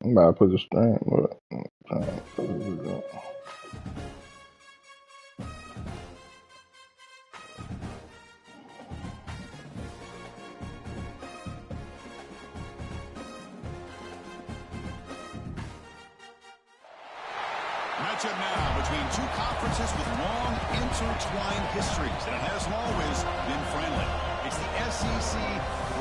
I'm about to put the stream. But Matchup now between two conferences with long intertwined histories, and it has always been friendly. It's the SEC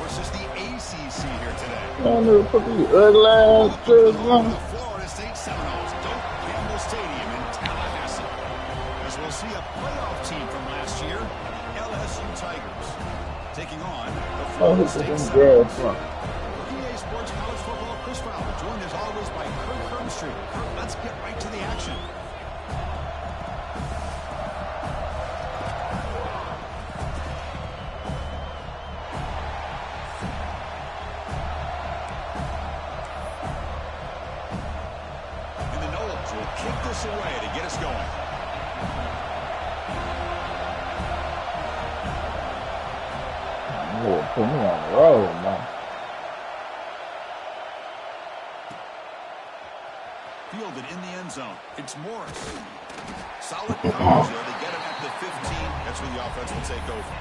versus the ACC here today. I never put these ugly ass jerseys on. The Florida State Seminoles, Doak Campbell Stadium in Tallahassee. As we'll see a playoff team from last year, LSU Tigers, taking on the Florida State Seminoles. EA Sports College Football, Chris Fowler, joined as always by Kirk Hermstreet. Kirk, let's get right to the action. And the Noles will kick this away to get us going. Lord, put me on the road, man. Fielded in the end zone. It's Morris. Solid coverage there to get him at the 15. That's where the offense will take over.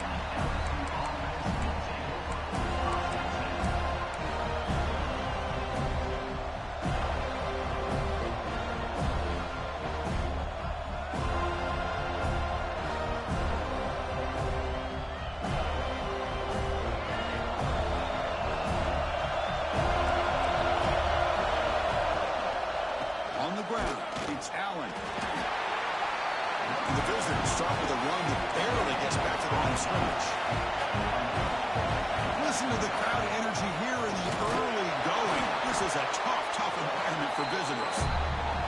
On the ground, it's Allen. And the visitors start with a run that barely gets back to the line of scrimmage. Listen to the crowd energy here in the early going. This is a tough environment for visitors.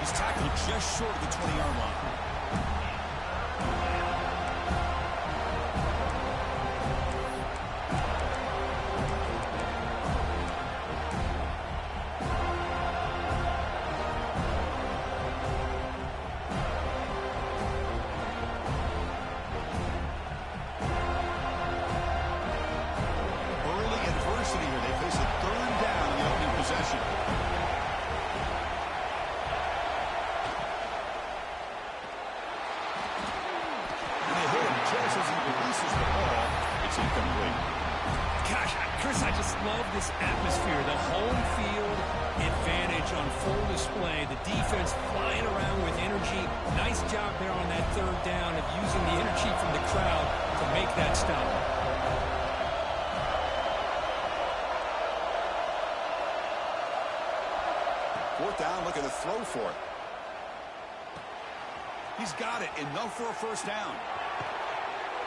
He's tackled just short of the 20-yard line. Gosh, Chris, I just love this atmosphere. The home field advantage on full display. The defense flying around with energy. Nice job there on that third down of using the energy from the crowd to make that stop. Fourth down, looking to throw for it. He's got it, enough for a first down.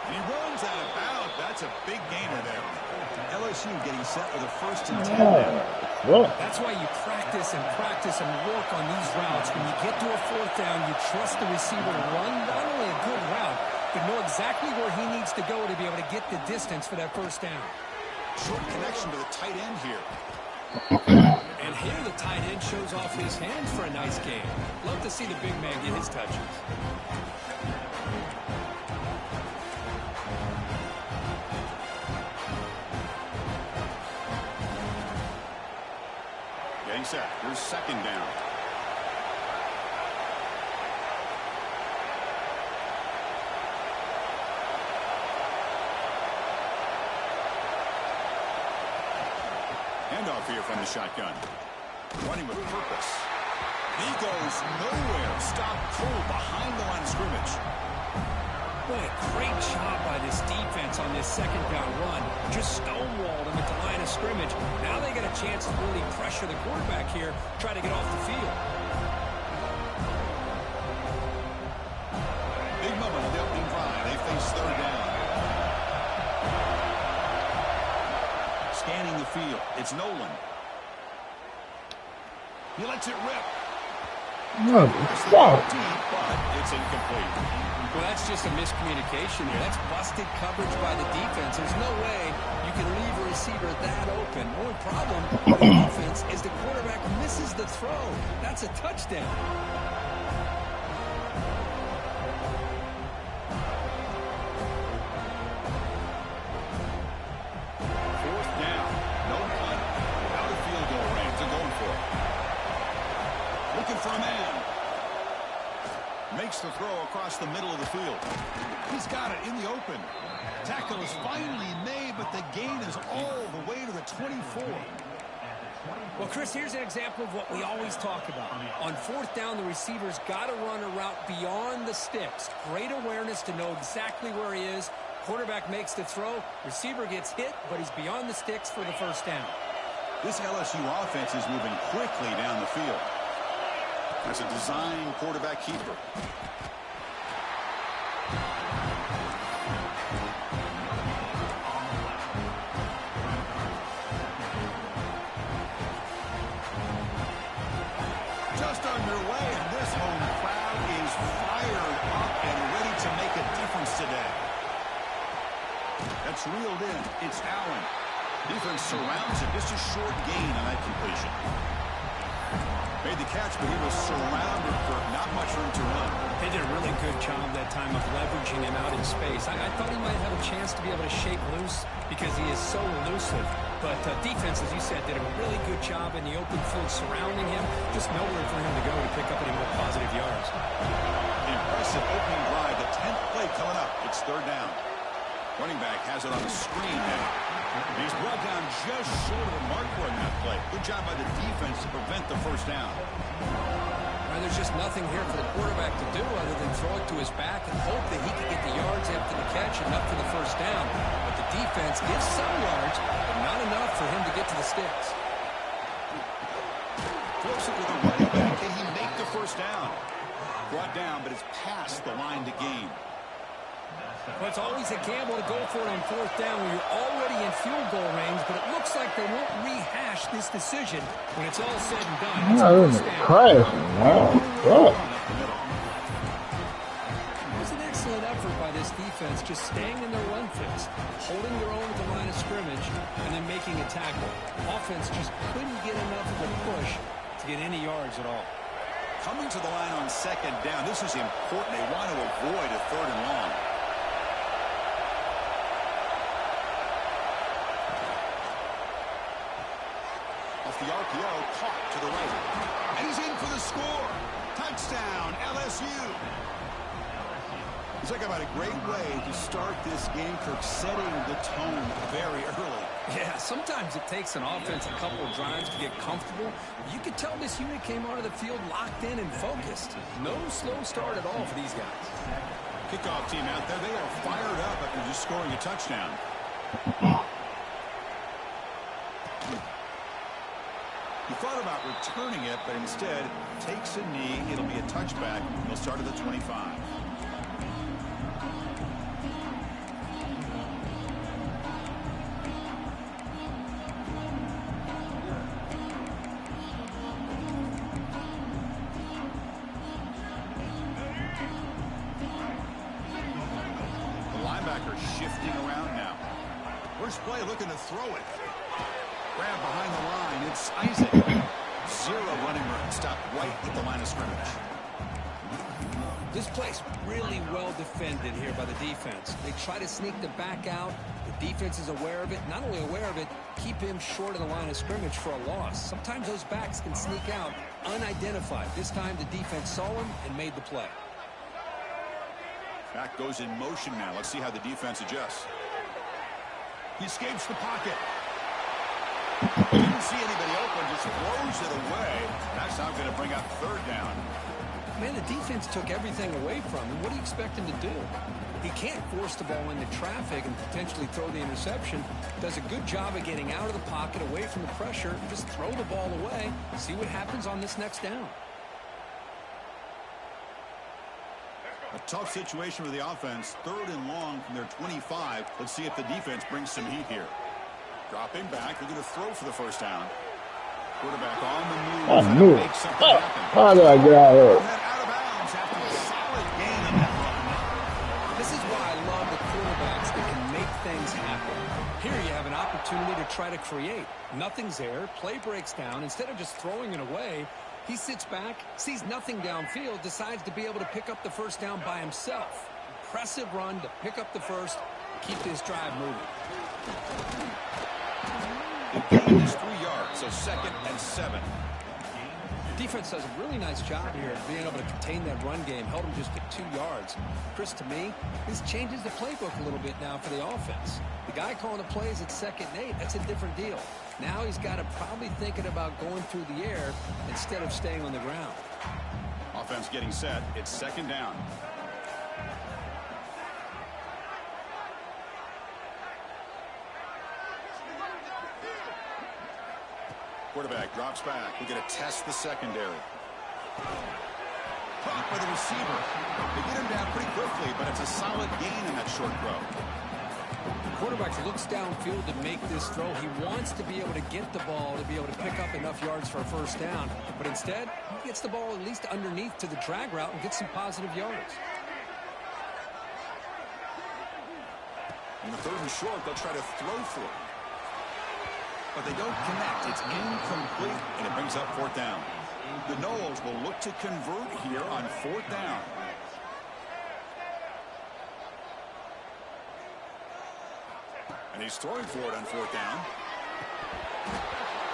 And he runs out of bounds. That's a big gainer there. LSU getting set with a 1st and 10 now. That's why you practice and work on these routes. When you get to a 4th down, you trust the receiver to run not only a good route, but know exactly where he needs to go to be able to get the distance for that 1st down. Short connection to the tight end here. And here the tight end shows off his hands for a nice game. Love to see the big man get his touches. Getting set. Here's 2nd down. Handoff here from the shotgun. Running with purpose. He goes nowhere. Stopped cold behind the line of scrimmage. Boy, a great job by this defense on this 2nd down run. Just stonewalled him at the line of scrimmage. Now they get a chance to really pressure the quarterback here, try to get off the field. Big moment on the opening drive. They face 3rd down. Scanning the field. It's Nolan. He lets it rip. No, fuck. Deep, but it's incomplete. Well, that's just a miscommunication there. That's busted coverage by the defense. There's no way you can leave a receiver that open. The only problem with the defense is the quarterback misses the throw. That's a touchdown. 4th down. No punt. Out of field goal range. They're going for it. looking for a man. Makes the throw across the middle of the field. He's got it in the open. Tackle is finally made, but the gain is all the way to the 24. Well, Chris, here's an example of what we always talk about. On fourth down, the receiver's got to run a route beyond the sticks. Great awareness to know exactly where he is. Quarterback makes the throw. Receiver gets hit, but he's beyond the sticks for the first down. This LSU offense is moving quickly down the field. There's a design quarterback keeper. Just underway, and this home crowd is fired up and ready to make a difference today. That's reeled in. It's Allen. Defense surrounds him. Just a short gain on that completion. Made the catch, but he was surrounded for not much room to run. They did a really good job that time of leveraging him out in space. I thought he might have a chance to be able to shake loose because he is so elusive. But defense, as you said, did a really good job in the open field surrounding him. Just nowhere for him to go to pick up any more positive yards. Impressive opening drive. The 10th play coming up. It's third down. Running back has it on the screen now. He's brought down just short of the marker on that play. Good job by the defense to prevent the first down. Well, there's just nothing here for the quarterback to do other than throw it to his back and hope that he can get the yards after the catch and up for the first down. But the defense gives some yards, but not enough for him to get to the sticks. Throws it to the running back. Can he make the first down? Brought down, but it's past the line to gain. Well, it's always a gamble to go for it on fourth down when you're already in field goal range, but it looks like they won't rehash this decision when it's all said and done. It's first down. Wow. It was an excellent effort by this defense, just staying in their run fits, holding their own at the line of scrimmage, and then making a tackle. Offense just couldn't get enough of a push to get any yards at all. Coming to the line on second down, this is important. They want to avoid a third and long. Off the RPO, caught to the right. And he's in for the score. Touchdown, LSU. He's talking about a great way to start this game, Kirk, setting the tone very early. Yeah, sometimes it takes an offense a couple of drives to get comfortable. You could tell this unit came onto the field locked in and focused. No slow start at all for these guys. Kickoff team out there, they are fired up after just scoring a touchdown. He thought about returning it, but instead takes a knee. It'll be a touchback. He'll start at the 25. Shifting around now. First play looking to throw it. Grab behind the line. It's Isaac. Zero running room. Stopped right at the line of scrimmage. This play's really well defended here by the defense. They try to sneak the back out. The defense is aware of it. Not only aware of it, keep him short of the line of scrimmage for a loss. Sometimes those backs can sneak out unidentified. This time the defense saw him and made the play. Back goes in motion now. Let's see how the defense adjusts. He escapes the pocket. Didn't see anybody open, just throws it away. That's not going to bring up third down. Man, the defense took everything away from him. What do you expect him to do? He can't force the ball into traffic and potentially throw the interception. Does a good job of getting out of the pocket, away from the pressure, just throw the ball away, see what happens on this next down. A tough situation for the offense. Third and long from their 25. Let's see if the defense brings some heat here. Dropping back. They're going to throw for the first down. Quarterback on the move. I knew it. How did I get out of here? Out of bounds after a solid gain on that run. This is why I love the quarterbacks that can make things happen. Here you have an opportunity to try to create. Nothing's there. Play breaks down. Instead of just throwing it away, he sits back, sees nothing downfield, decides to be able to pick up the first down by himself. Impressive run to pick up the first, keep this drive moving. The gain is 3 yards, so 2nd and 7. Defense does a really nice job here of being able to contain that run game. Held him just to 2 yards. Chris, to me, this changes the playbook a little bit now for the offense. The guy calling the plays at 2nd and 8, that's a different deal. Now he's got to probably thinking about going through the air instead of staying on the ground. Offense getting set. It's 2nd down. Quarterback drops back. We're going to test the secondary. Caught by the receiver. They get him down pretty quickly, but it's a solid gain in that short throw. The quarterback looks downfield to make this throw. He wants to be able to get the ball to be able to pick up enough yards for a 1st down. But instead, he gets the ball at least underneath to the drag route and gets some positive yards. In the 3rd and short, they'll try to throw for it. But they don't connect. It's incomplete, and it brings up 4th down. The Noles will look to convert here on 4th down. And he's throwing for it on 4th down.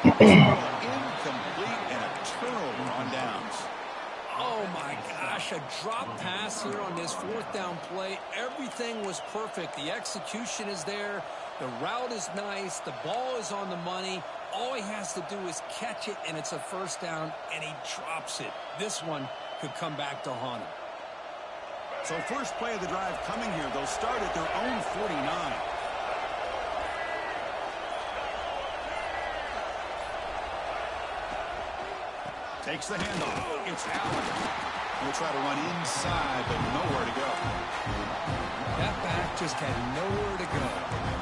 Incomplete and a turnover on downs. Oh, my gosh, a drop pass here on this 4th down play. Everything was perfect. The execution is there. The route is nice. The ball is on the money. All he has to do is catch it, and it's a 1st down, and he drops it. This one could come back to haunt him. So first play of the drive coming here. They'll start at their own 49. Takes the handoff. It's Allen. He'll try to run inside, but nowhere to go. That back just had nowhere to go.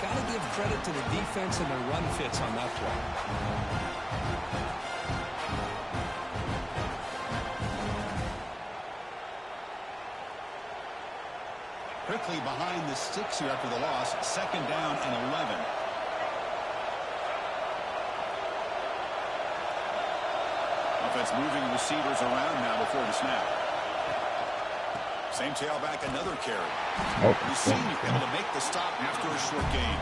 Got to give credit to the defense and their run fits on that play. Quickly behind the sticks here after the loss. 2nd down and 11. Offense moving receivers around now before the snap. Same tailback, another carry. He's seen able to make the stop after a short gain.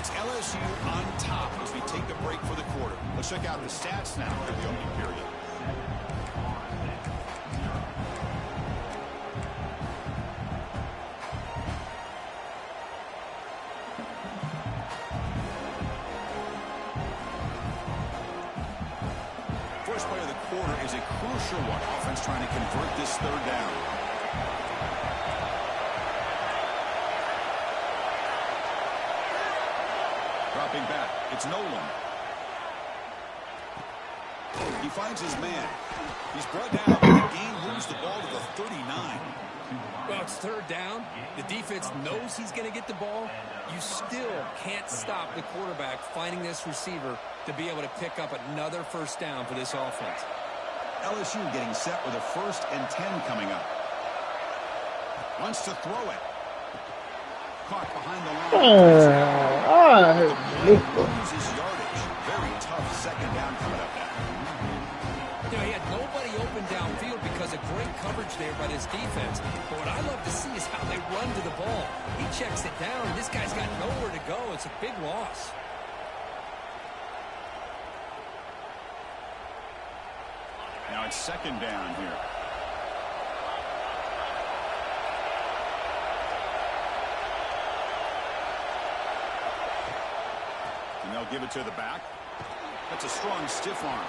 It's LSU on top as we take a break for the quarter. Let's check out the stats now for the opening period. First play of the quarter is a crucial one. Offense trying to convert this 3rd down. Dropping back. It's Nolan. He finds his man. He's brought down. The game moves the ball to the 39. Well, it's 3rd down. The defense knows he's going to get the ball. You still can't stop the quarterback finding this receiver to be able to pick up another 1st down for this offense. LSU getting set with a 1st and 10 coming up. Wants to throw it. Caught behind the line. Loses yardage. Very tough 2nd down coming up now. You know, he had nobody open downfield because of great coverage there by this defense. But what I love to see is how they run to the ball. He checks it down, and this guy's got nowhere to go. It's a big loss. Now it's 2nd down here. And they'll give it to the back. That's a strong stiff arm.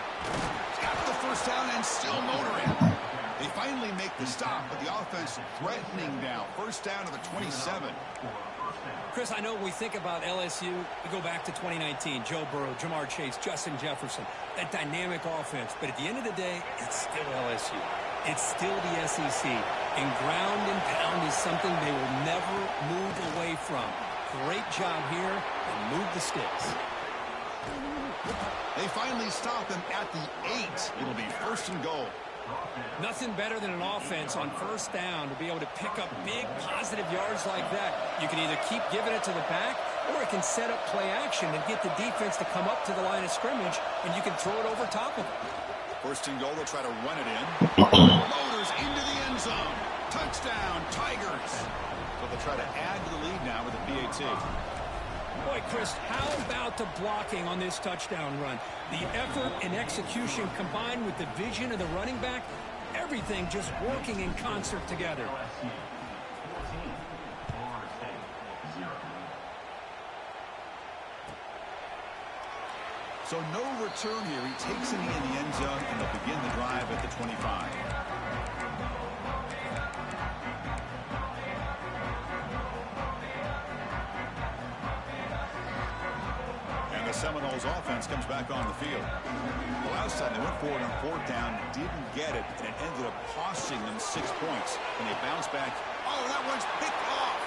He's got the 1st down and still motoring. They finally make the stop, but the offense threatening now. 1st down to the 27. Chris, I know when we think about LSU, we go back to 2019. Joe Burrow, Jamar Chase, Justin Jefferson, that dynamic offense. But at the end of the day, it's still LSU. It's still the SEC. And ground and pound is something they will never move away from. Great job here, and move the sticks. They finally stop him at the 8. It'll be 1st and goal. Nothing better than an offense on 1st down to be able to pick up big positive yards like that. You can either keep giving it to the back, or it can set up play action and get the defense to come up to the line of scrimmage, and you can throw it over top of it. First and goal, they'll try to run it in. Motors into the end zone. Touchdown, Tigers. So they'll try to add to the lead now with a PAT. Boy, Chris, how about the blocking on this touchdown run? The effort and execution combined with the vision of the running back, everything just working in concert together. So no return here. He takes it in the end zone, and they'll begin the drive at the 25. And the Seminoles offense comes back on the field. The last time they went forward on fourth down, didn't get it, and it ended up costing them 6 points. And they bounced back. Oh, that one's picked off.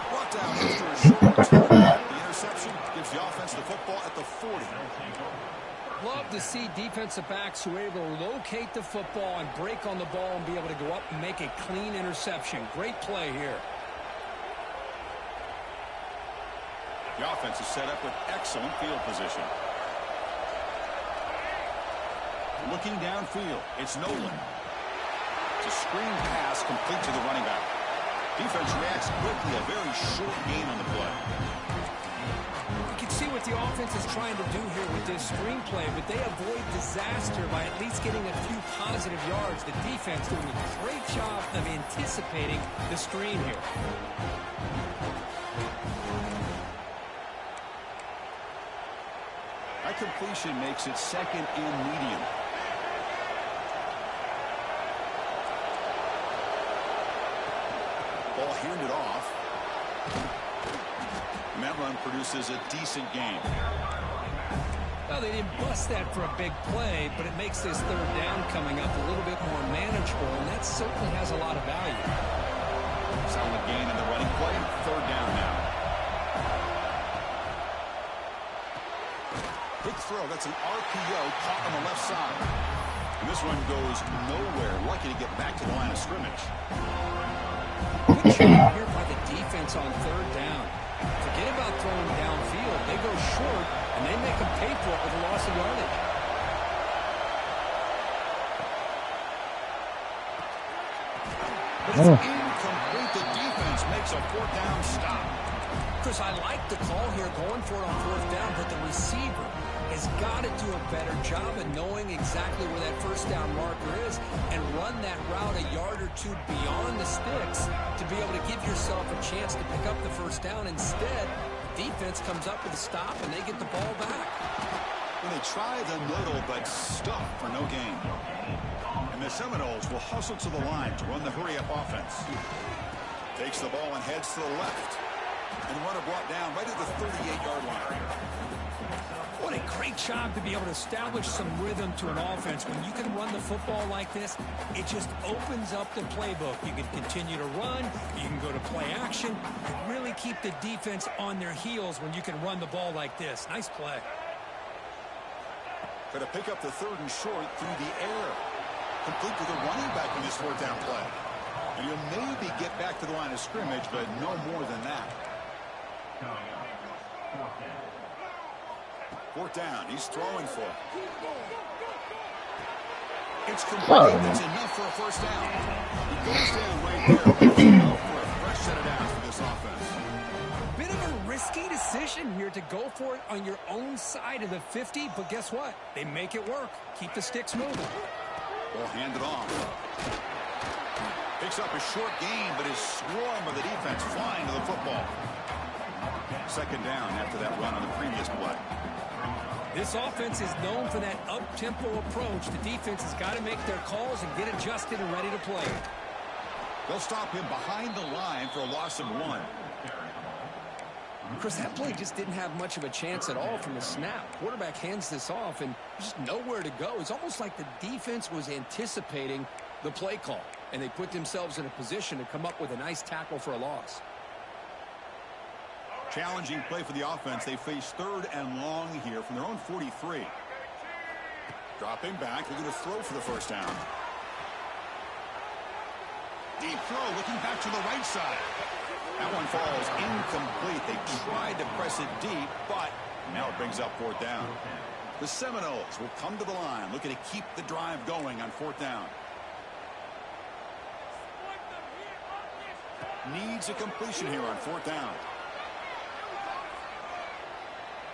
Brought down after a short return. The interception gives the offense the football at the 40. Love to see defensive backs who are able to locate the football and break on the ball and be able to go up and make a clean interception. Great play here. The offense is set up with excellent field position. Looking downfield, it's Nolan. It's a screen pass complete to the running back. Defense reacts quickly, a very short gain on the play. You can see what the offense is trying to do here with this screenplay, but they avoid disaster by at least getting a few positive yards. The defense doing a great job of anticipating the screen here. That completion makes it second and medium. Ball handed off. And that run produces a decent gain. Well, they didn't bust that for a big play, but it makes this third down coming up a little bit more manageable, and that certainly has a lot of value. Solid gain in the running play. Third down now. Big throw. That's an RPO caught on the left side. And this one goes nowhere. Lucky to get back to the line of scrimmage. Good job here by the defense on third down. Forget about throwing downfield. They go short, and they make them pay for it with a loss of yardage. But it's incomplete. The defense makes a fourth down stop. Chris, I like the call here going for it on fourth down, but the receiver has got to do a better job of knowing exactly where that first down marker is and run that route a yard or two beyond the sticks to be able to give yourself a chance to pick up the first down. Instead, defense comes up with a stop, and they get the ball back. When they try the middle, but stop for no gain. And the Seminoles will hustle to the line to run the hurry-up offense. Takes the ball and heads to the left. And runner brought down right at the 38-yard line. What a great job to be able to establish some rhythm to an offense. When you can run the football like this, it just opens up the playbook. You can continue to run. You can go to play action. You really keep the defense on their heels when you can run the ball like this. Nice play. Try to pick up the third and short through the air. Complete to the running back in this fourth down play. And you'll maybe get back to the line of scrimmage, but no more than that. Fourth down. He's throwing for it. It's complete. That's enough for a first down. He goes down right there. That's enough for a fresh set of downs for this offense. Bit of a risky decision here to go for it on your own side of the 50, but guess what? They make it work. Keep the sticks moving. Ball handed off. Picks up a short gain, but his swarm of the defense flying to the football. Second down after that run on the previous play. This offense is known for that up-tempo approach. The defense has got to make their calls and get adjusted and ready to play. They'll stop him behind the line for a loss of 1. Chris, that play just didn't have much of a chance at all from the snap. Quarterback hands this off, and there's just nowhere to go. It's almost like the defense was anticipating the play call, and they put themselves in a position to come up with a nice tackle for a loss. Challenging play for the offense. They face third and long here from their own 43. Dropping back. They're going to throw for the first down. Deep throw, looking back to the right side. That one falls incomplete. They tried to press it deep, but now it brings up fourth down. The Seminoles will come to the line, looking to keep the drive going on 4th down. Needs a completion here on 4th down.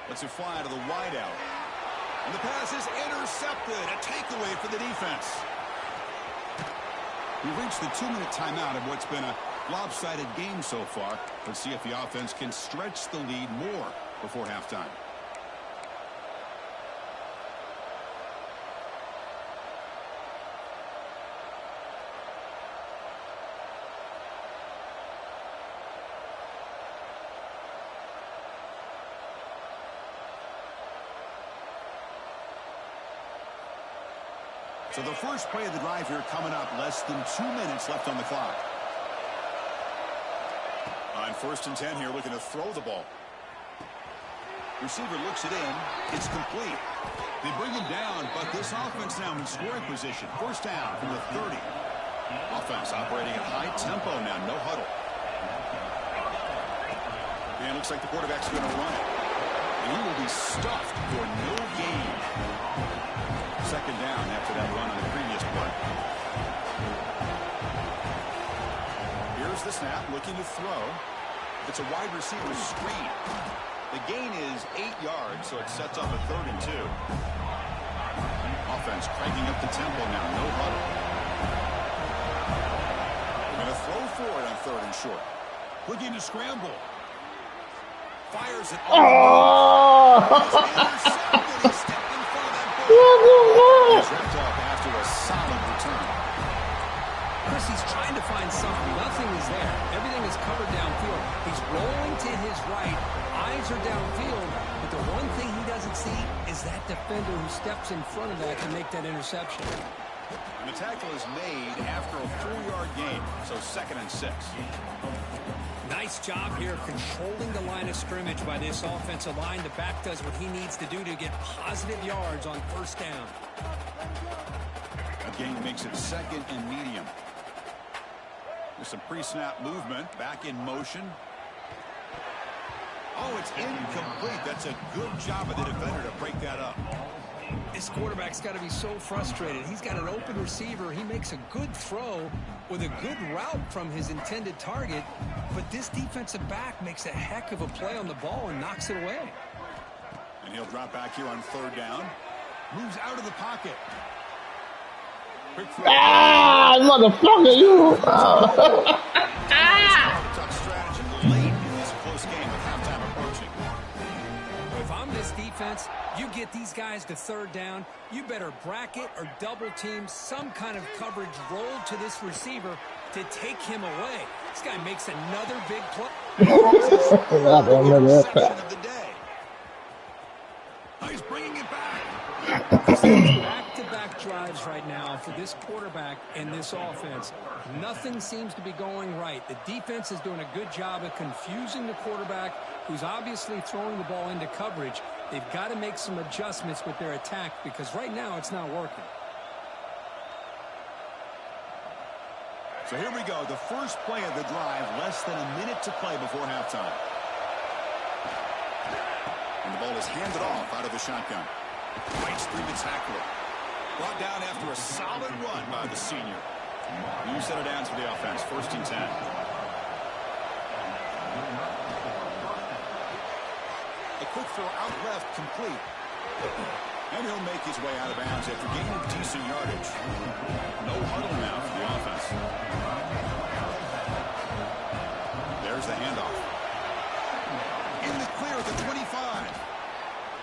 Lets it fly to the wideout. And the pass is intercepted. A takeaway for the defense. We've reached the 2-minute timeout of what's been a lopsided game so far. Let's see if the offense can stretch the lead more before halftime. So the first play of the drive here coming up, less than 2 minutes left on the clock. On 1st and 10 here, looking to throw the ball. Receiver looks it in. It's complete. They bring him down, but this offense now in scoring position. 1st down from the 30. Offense operating at high tempo now, no huddle. And looks like the quarterback's going to run it. And he will be stuffed for no gain. 2nd down after that run on the previous play. Here's the snap, looking to throw. It's a wide receiver screen. The gain is 8 yards, so it sets up a 3rd and 2. Offense cranking up the tempo now, no huddle. Going to throw for it on 3rd and short. Looking to scramble. Fires it. Oh! He's stepped in front of that ball. He's wrapped up after a solid return. Chris, he's trying to find something. Nothing is there. Everything is covered downfield. He's rolling to his right. Eyes are downfield. But the one thing he doesn't see is that defender who steps in front of that to make that interception. And the tackle is made after a 4-yard gain. So 2nd and 6. Nice job here controlling the line of scrimmage by this offensive line. The back does what he needs to do to get positive yards on 1st down. A gain makes it 2nd and medium. There's some pre-snap movement. Back in motion. Oh, it's incomplete. That's a good job of the defender to break that up. This quarterback's got to be so frustrated. He's got an open receiver. He makes a good throw with a good route from his intended target. But this defensive back makes a heck of a play on the ball and knocks it away. And he'll drop back here on 3rd down. Moves out of the pocket. Motherfucker, you. Tough strategy late in this close game with halftime approaching. If I'm this defense, you get these guys to 3rd down, you better bracket or double team some kind of coverage roll to this receiver to take him away. This guy makes another big play. Interception of the day. Oh, he's bringing it back. Back-to-back drives right now for this quarterback and this offense. Nothing seems to be going right. The defense is doing a good job of confusing the quarterback, who's obviously throwing the ball into coverage. They've got to make some adjustments with their attack because right now it's not working. So here we go. The first play of the drive, less than a minute to play before halftime. And the ball is handed off out of the shotgun. Fights through the tackler. Brought down after a solid run by the senior. New set of downs for the offense. 1st and 10. A quick throw out left, complete. And he'll make his way out of bounds after gaining decent yardage. No huddle now for the offense. There's the handoff. In the clear at the 25.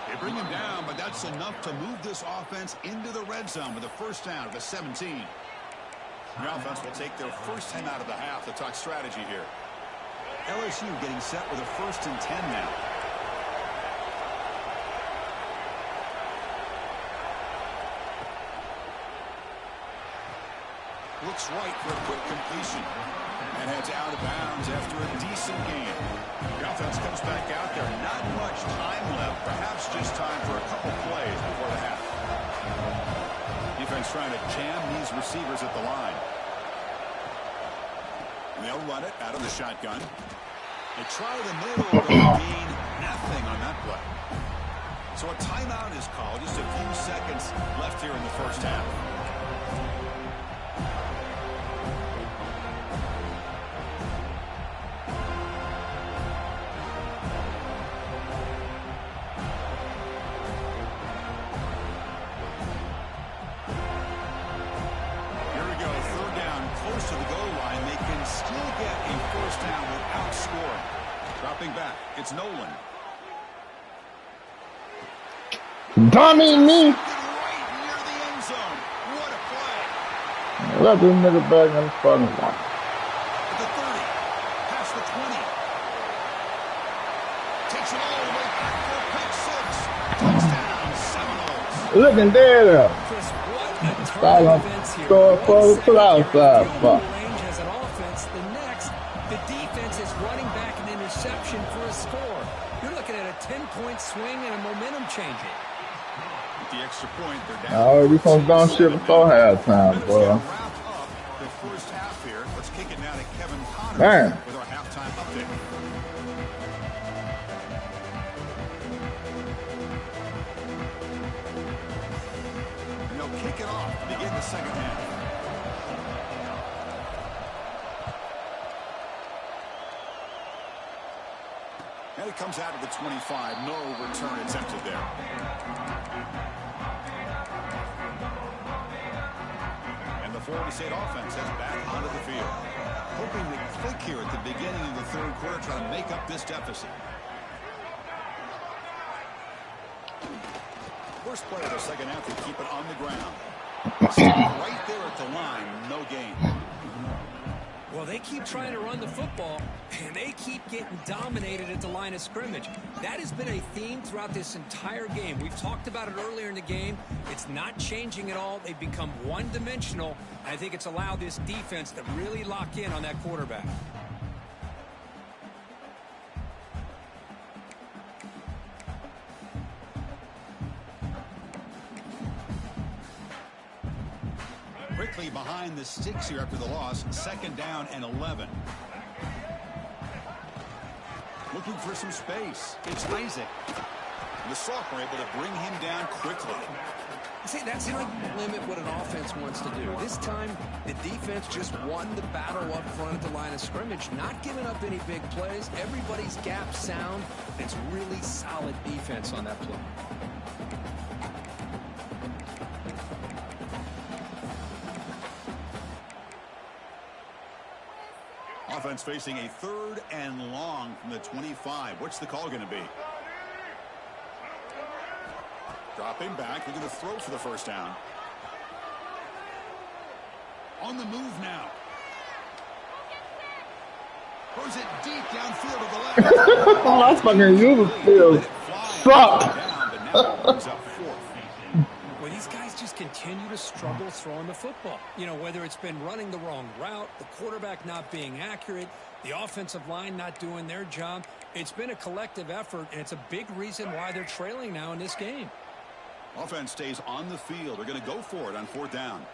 They bring him down, but that's enough to move this offense into the red zone with a 1st down at the 17. The offense will take their first time out of the half to talk strategy here. LSU getting set with a 1st and 10 now. Looks right for a quick completion. And heads out of bounds after a decent gain. The offense comes back out there. Not much time left. Perhaps just time for a couple plays before the half. Defense trying to jam these receivers at the line. And they'll run it out of the shotgun. They try the middle, but gain nothing on that play. So a timeout is called. Just a few seconds left here in the first half. Here we go, third down, close to the goal line. They can still get a first down without scoring. Dropping back, it's Nolan. Dummy me. Right near the end zone. What a play. Let this nigga back in the fucking line. At the 30, past the 20. Takes it all the way back for a pick six. Touchdown, Seminoles. Looking there. Chris, what a turn Style of on events here. throw it One forward to second the you're outside. in Fuck. field range as an offense. The next, the defense is running back an interception for a score. You're looking at a 10-point swing and a momentum changer. With the extra point, they're down. I already some dumb shit before halftime, boy. Wrap up the first half here. Let's kick it now to Kevin Connors Man. with our halftime update. And they'll kick it off to begin the second half. And it comes out of the 25. No return attempted there. And the Florida State offense heads back onto the field. Hoping to click here at the beginning of the third quarter, trying to make up this deficit. First play of the second half, they keep it on the ground. Right there at the line, no gain. Well, they keep trying to run the football, and they keep getting dominated at the line of scrimmage. That has been a theme throughout this entire game. We've talked about it earlier in the game. It's not changing at all. They've become one-dimensional. I think it's allowed this defense to really lock in on that quarterback. Quickly behind the sticks here after the loss. Second down and 11. Looking for some space. It's Isaac. The sophomore able to bring him down quickly. See, that's how you limit what an offense wants to do. This time, the defense just won the battle up front at the line of scrimmage, not giving up any big plays. Everybody's gap sound. It's really solid defense on that play. Offense facing a third and long from the 25. What's the call going to be? Dropping back. They're going to throw for the first down. On the move now. Throws it deep downfield to the left. That's fucking useless field. Suck. Well, these guys just continue to struggle throwing the football. You know, whether it's been running the wrong route, the quarterback not being accurate, the offensive line not doing their job. It's been a collective effort, and it's a big reason why they're trailing now in this game. Offense stays on the field. They're going to go for it on fourth down.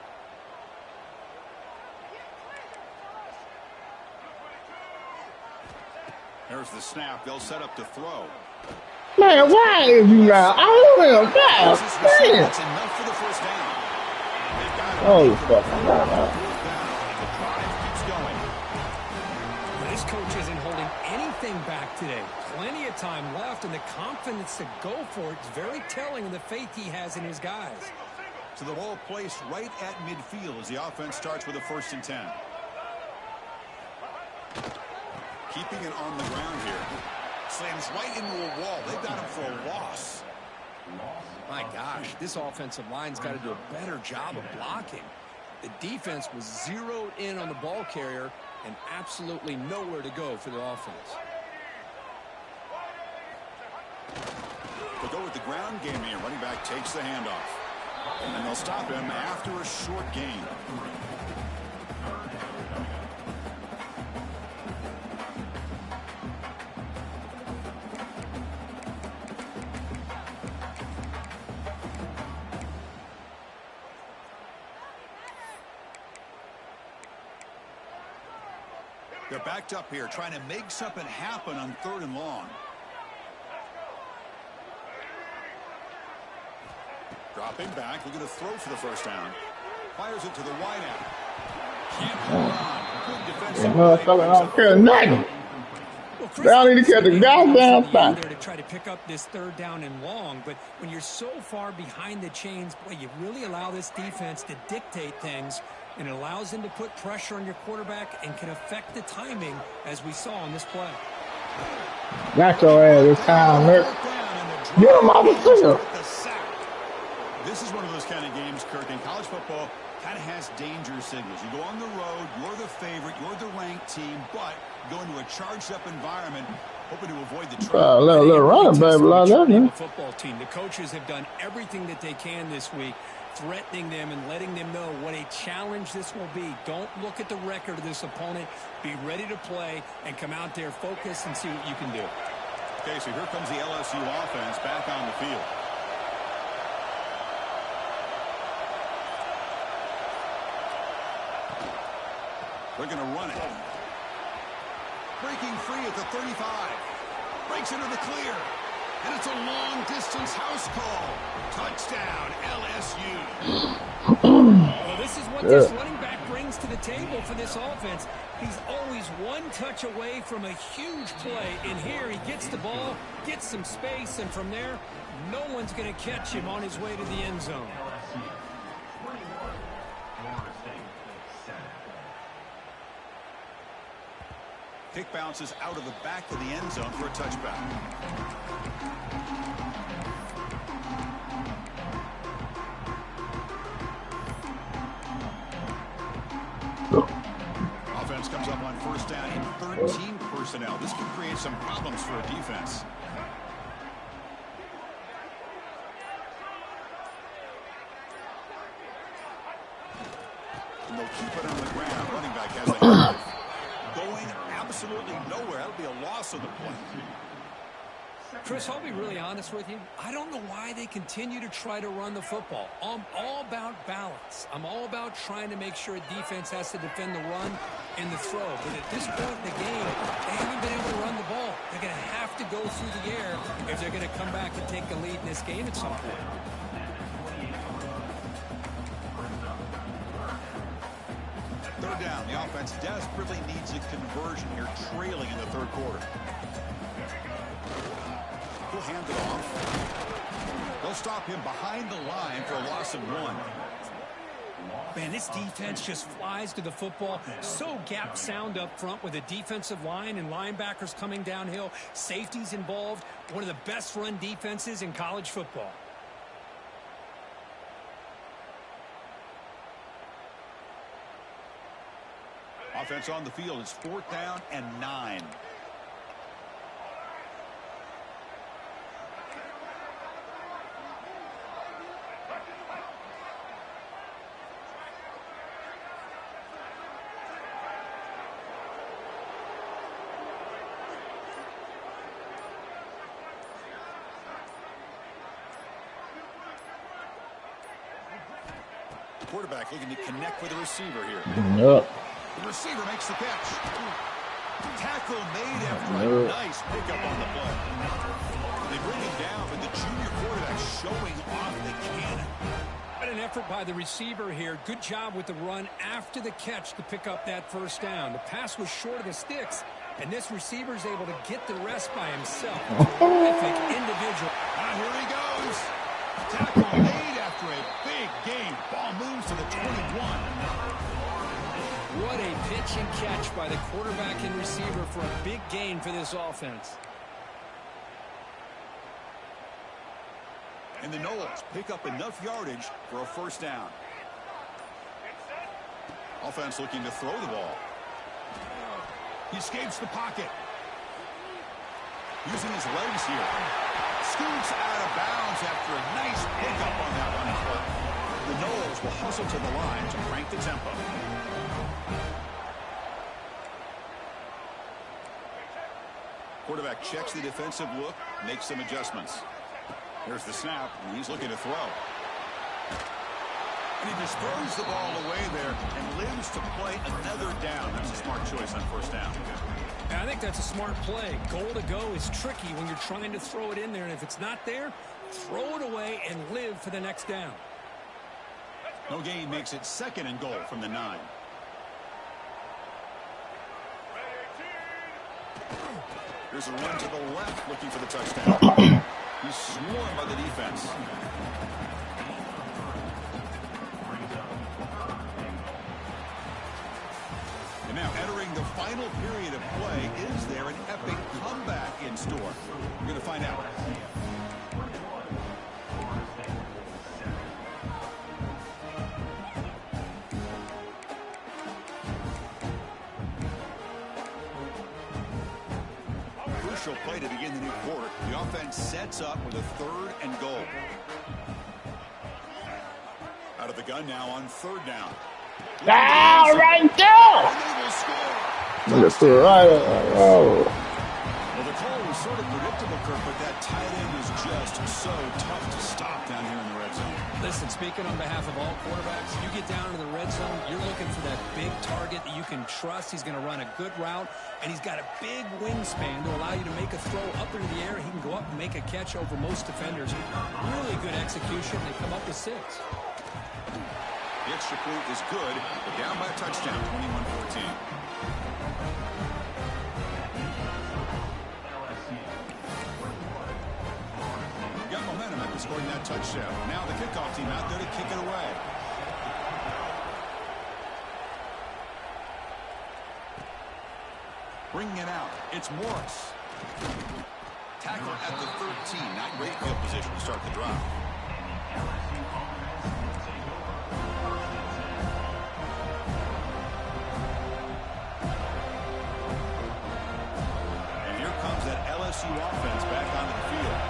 There's the snap. They'll set up to throw. Man, why is you now? I don't know. God That's damn. enough for the first down. They've got it. Oh, fucking Fourth God. down. The drive keeps going. Well, this coach isn't holding anything back today. Plenty of time left, and the confidence to go for it is very telling of the faith he has in his guys. So the ball placed right at midfield as the offense starts with a 1st and 10. Keeping it on the ground here. Slams right into a wall. They've got him for a loss. My gosh, this offensive line's got to do a better job of blocking. The defense was zeroed in on the ball carrier and absolutely nowhere to go for the offense. They'll go with the ground game here. Running back takes the handoff. And they'll stop him after a short gain. They're backed up here, trying to make something happen on 3rd and long. Dropping back, looking to throw for the first down. Fires it to the wide out. Can't hold on. Good defensive play. Motherfucker don't care nothing. Well, They don't need to catch the goddamn thing. There to try to pick up this third down and long, but when you're so far behind the chains, boy, you really allow this defense to dictate things, and it allows them to put pressure on your quarterback and can affect the timing, as we saw on this play. Got your ass this time, Nick. Get him off the field. This is one of those kind of games, Kirk, in college football kind of has danger signals. You go on the road, you're the favorite, you're the ranked team, but go into a charged-up environment, hoping to avoid the trouble. Little running, baby, like that, man. Football team. The coaches have done everything that they can this week, threatening them and letting them know what a challenge this will be. Don't look at the record of this opponent. Be ready to play and come out there, focus, and see what you can do. Okay, so here comes the LSU offense back on the field. They're going to run it. Breaking free at the 35. Breaks into the clear. And it's a long-distance house call. Touchdown, LSU. Well, this is what this running back brings to the table for this offense. He's always one touch away from a huge play. And here he gets the ball, gets some space, and from there, no one's going to catch him on his way to the end zone. Kick bounces out of the back of the end zone for a touchback. Offense comes up on first down in 13 personnel. This can create some problems for a defense. And they'll keep it on the ground. Running back has a handoff. Going absolutely nowhere. That'll be a loss of the play. Chris, I'll be really honest with you. I don't know why they continue to try to run the football. I'm all about balance. I'm all about trying to make sure a defense has to defend the run and the throw. But at this point in the game, they haven't been able to run the ball. They're going to have to go through the air if they're going to come back and take the lead in this game at some point. Third down. The offense desperately needs a conversion here, trailing in the third quarter. He'll hand it off. They'll stop him behind the line for a loss of 1. Man, this defense just flies to the football. So gap sound up front with a defensive line and linebackers coming downhill. Safeties involved. One of the best run defenses in college football. Offense on the field. It's 4th down and 9. Quarterback looking to connect with the receiver here. Yep. The receiver makes the catch. Tackle made after a nice pickup on the play. They bring him down, but the junior quarterback showing off the cannon. What an effort by the receiver here. Good job with the run after the catch to pick up that first down. The pass was short of the sticks, and this receiver's able to get the rest by himself. Terrific individual. Here he goes. Tackle made after a big game. Ball moves to the 21. What a pitch and catch by the quarterback and receiver for a big gain for this offense. And the Noles pick up enough yardage for a first down. Offense looking to throw the ball. He escapes the pocket. Using his legs here. Scoots out of bounds after a nice pickup on that one play. The Noles will hustle to the line to crank the tempo. Quarterback checks the defensive look, makes some adjustments. There's the snap, and he's looking to throw. And he just throws the ball away there and lives to play another down. That's a smart choice on first down. I think that's a smart play. Goal to go is tricky when you're trying to throw it in there, and if it's not there, throw it away, and live for the next down. No gain makes it 2nd and goal from the 9. Here's a run to the left looking for the touchdown. He's swarmed by the defense. And now entering the final period of play, is there an epic comeback in store? We're going to find out. Crucial play to begin the new quarter. The offense sets up with a 3rd and goal. Out of the gun now on 3rd down. Ah, right there! Look at the right. Oh. Well, the call was sort of predictable, Kirk, but that tight end was just so tough to stop down here in the red zone. Listen, speaking on behalf of all quarterbacks, you get down to the red zone, you're looking for that big target that you can trust. He's going to run a good route, and he's got a big wingspan to allow you to make a throw up into the air. He can go up and make a catch over most defenders. Really good execution. They come up with 6. The extra point is good, but down by a touchdown, 21-14. Got momentum after scoring that touchdown. Now the kickoff team out there to kick it away. Bringing it out, it's Morris. Tackle at the 13, not great field position to start the drive. And here comes that LSU offense back onto the field.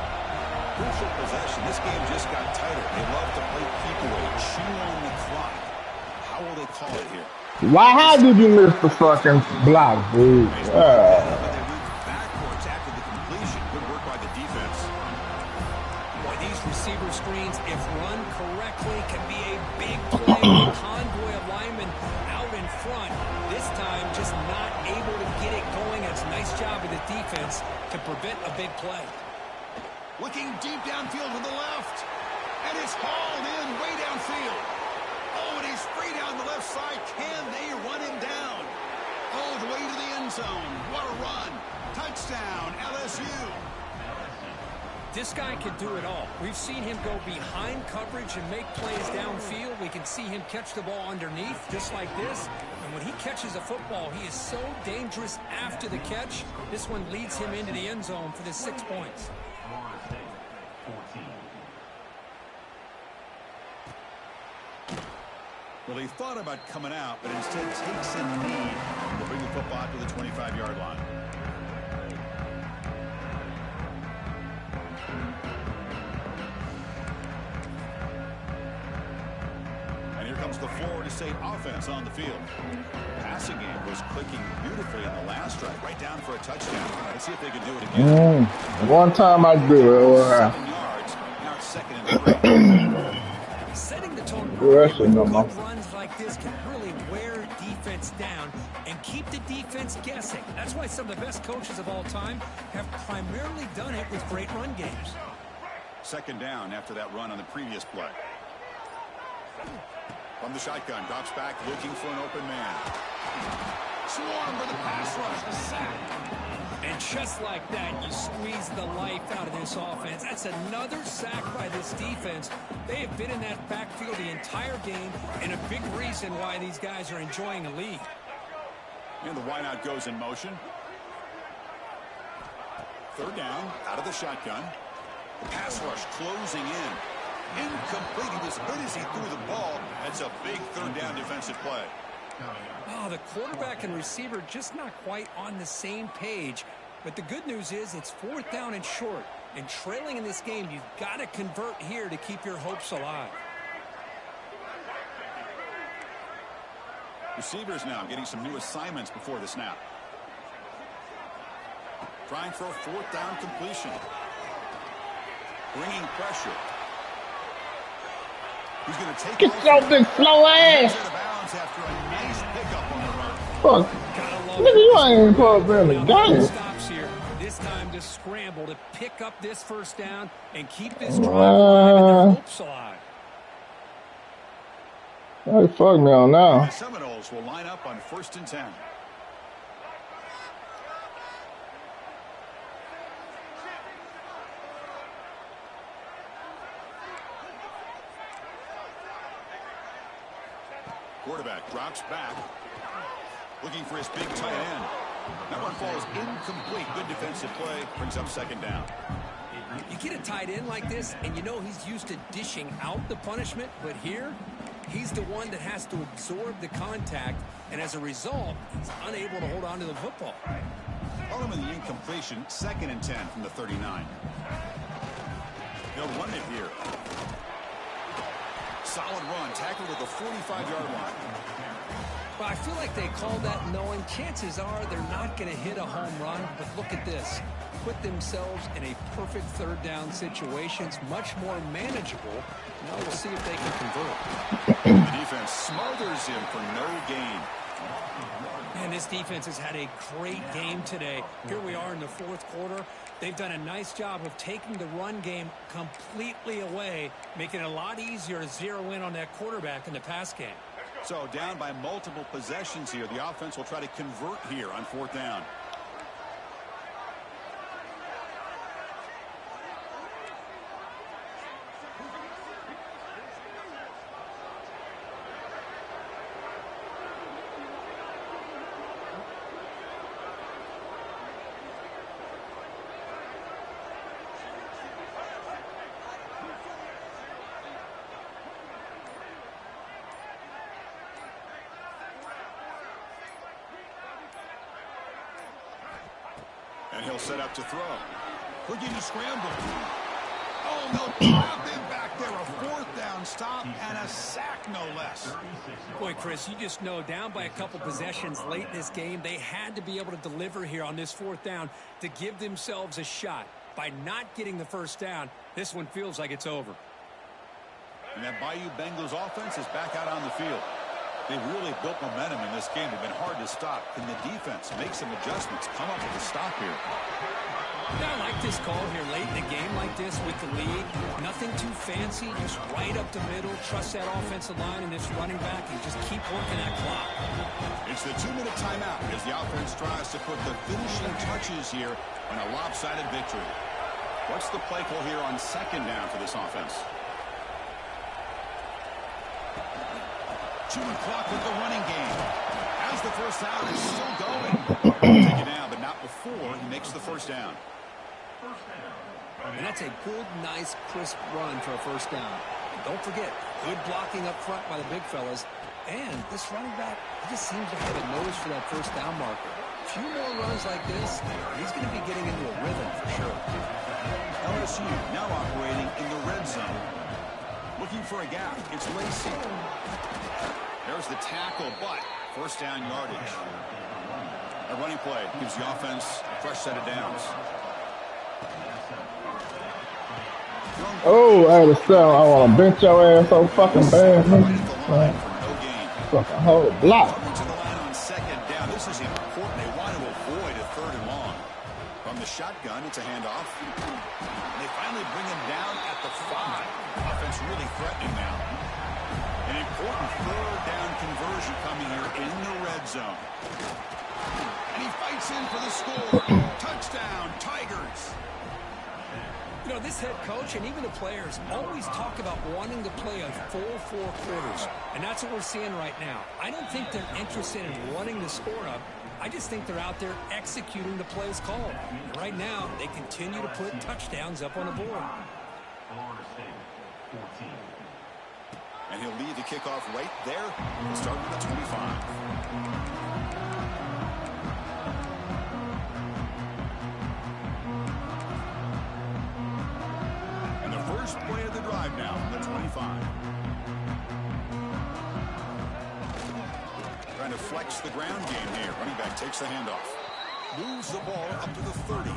Crucial possession. This game just got tighter. They love to play keep away, chew on the clock. How will they call it here? How did you miss the fucking block, dude? But they moved backwards after the completion. Good work by the defense. Boy, these receiver screens, if run correctly, can be a big play. A convoy of linemen out in front. This time, just not able to get it going. It's a nice job of the defense to prevent a big play. Looking deep downfield to the left. And it's hauled in way downfield. Oh, and he's free down the left side. Can they run him down? All the way to the end zone. What a run. Touchdown, LSU. This guy can do it all. We've seen him go behind coverage and make plays downfield. We can see him catch the ball underneath, just like this. And when he catches a football, he is so dangerous after the catch. This one leads him into the end zone for the 6 points. Well, he thought about coming out, but instead takes a knee to bring the football to the 25-yard line. And here comes the Florida State offense on the field. Passing game was clicking beautifully in the last drive, right down for a touchdown. Let's see if they can do it again. One time I do it. 7 yards. Now it's 2nd and 3. Setting the tone Good runs like this can really wear defense down and keep the defense guessing. That's why some of the best coaches of all time have primarily done it with great run games. 2nd down after that run on the previous play. From the shotgun, drops back looking for an open man. Swarm for the pass rush, a sack. And just like that, you squeeze the life out of this offense. That's another sack by this defense. They have been in that backfield the entire game, and a big reason why these guys are enjoying a lead. And the wideout goes in motion. 3rd down, out of the shotgun. The pass rush closing in. Incomplete. He was hit as he threw the ball. That's a big 3rd down defensive play. Oh, the quarterback and receiver just not quite on the same page. But the good news is it's 4th down and short. And trailing in this game, you've got to convert here to keep your hopes alive. Receivers now getting some new assignments before the snap. Trying for a 4th down completion. Bringing pressure. He's going to take Get your big slow ass. After a nice pickup on the run. Fuck. Nigga, you ain't even put up in the game. Stops here. This time to scramble to pick up this first down and keep this drive alive and their hopes alive. Hey, fuck me on now. The Seminoles will line up on 1st and 10. Quarterback drops back, looking for his big tight end. That one falls incomplete. Good defensive play, brings up 2nd down. You get a tight end like this, and you know he's used to dishing out the punishment, but here, he's the one that has to absorb the contact, and as a result, he's unable to hold on to the football. Call him in the incompletion, 2nd and 10 from the 39. They'll run it here. Solid run, tackled at the 45-yard line. Well, I feel like they called that knowing chances are they're not going to hit a home run, but look at this. Put themselves in a perfect 3rd down situation. It's much more manageable. Now we'll see if they can convert. The defense smothers him for no gain. Man, this defense has had a great game today. Here we are in the 4th quarter. They've done a nice job of taking the run game completely away, making it a lot easier to zero in on that quarterback in the pass game. So down by multiple possessions here. The offense will try to convert here on 4th down. And he'll set up to throw. Could you scramble? Oh, no, trapping back there. A 4th down stop and a sack, no less. Boy, Chris, you just know down by a couple possessions late in this game, they had to be able to deliver here on this 4th down to give themselves a shot. By not getting the first down, this one feels like it's over. And that Bayou Bengals offense is back out on the field. They've really built momentum in this game. They've been hard to stop. Can the defense make some adjustments, come up with a stop here? Now, I like this call here late in a game like this with the lead. Nothing too fancy, just right up the middle. Trust that offensive line and this running back and just keep working that clock. It's the 2-minute timeout as the offense tries to put the finishing touches here on a lopsided victory. What's the play call here on 2nd down for this offense? Chewing clock with the running game. As the first down is still going. Take it down, but not before he makes the first down. And that's a good, nice, crisp run for a first down. Don't forget, good blocking up front by the big fellas. And this running back, he just seems to have a nose for that first down marker. A few more runs like this, he's going to be getting into a rhythm for sure. LSU now operating in the red zone. Looking for a gap. It's Lacey. There's the tackle, but first down yardage. A running play gives the offense a fresh set of downs. Oh, I had to sell. I want to bench your ass so fucking bad, man. Fucking whole block. Coming to the line on 2nd down. This is important. They want to avoid a 3rd and long. From the shotgun, it's a handoff. They finally bring him down at the 5. Offense really threatening now. An important 3rd down conversion coming here in the red zone. And he fights in for the score. Touchdown, Tigers. You know, this head coach and even the players always talk about wanting to play a full 4 quarters. And that's what we're seeing right now. I don't think they're interested in running the score up. I just think they're out there executing the plays called. And right now, they continue to put touchdowns up on the board. And he'll lead the kickoff right there. He'll start with the 25. First play of the drive now, the 25. Trying to flex the ground game here. Running back takes the handoff. Moves the ball up to the 30.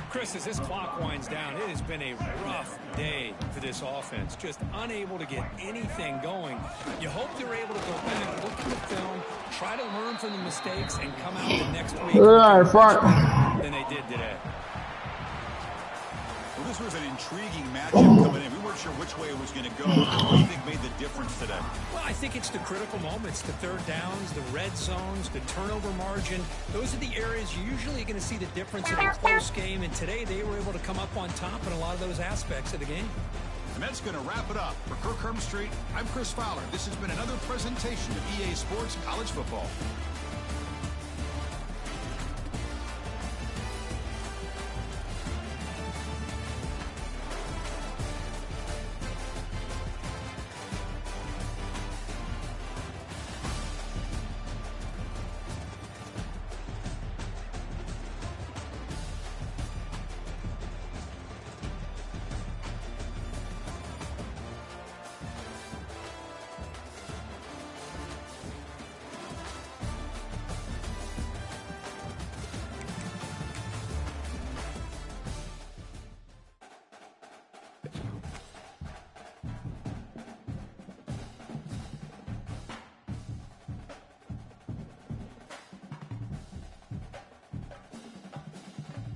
Chris, as this clock winds down, it has been a rough day for this offense. Just unable to get anything going. You hope they're able to go back, look at the film, try to learn from the mistakes, and come out the next week than they did today. This was an intriguing matchup coming in. We weren't sure which way it was going to go. What do you think made the difference today? Well, I think it's the critical moments, the third downs, the red zones, the turnover margin. Those are the areas you're usually going to see the difference in a close game. And today they were able to come up on top in a lot of those aspects of the game. And that's going to wrap it up. For Kirk Street, I'm Chris Fowler. This has been another presentation of EA Sports College Football.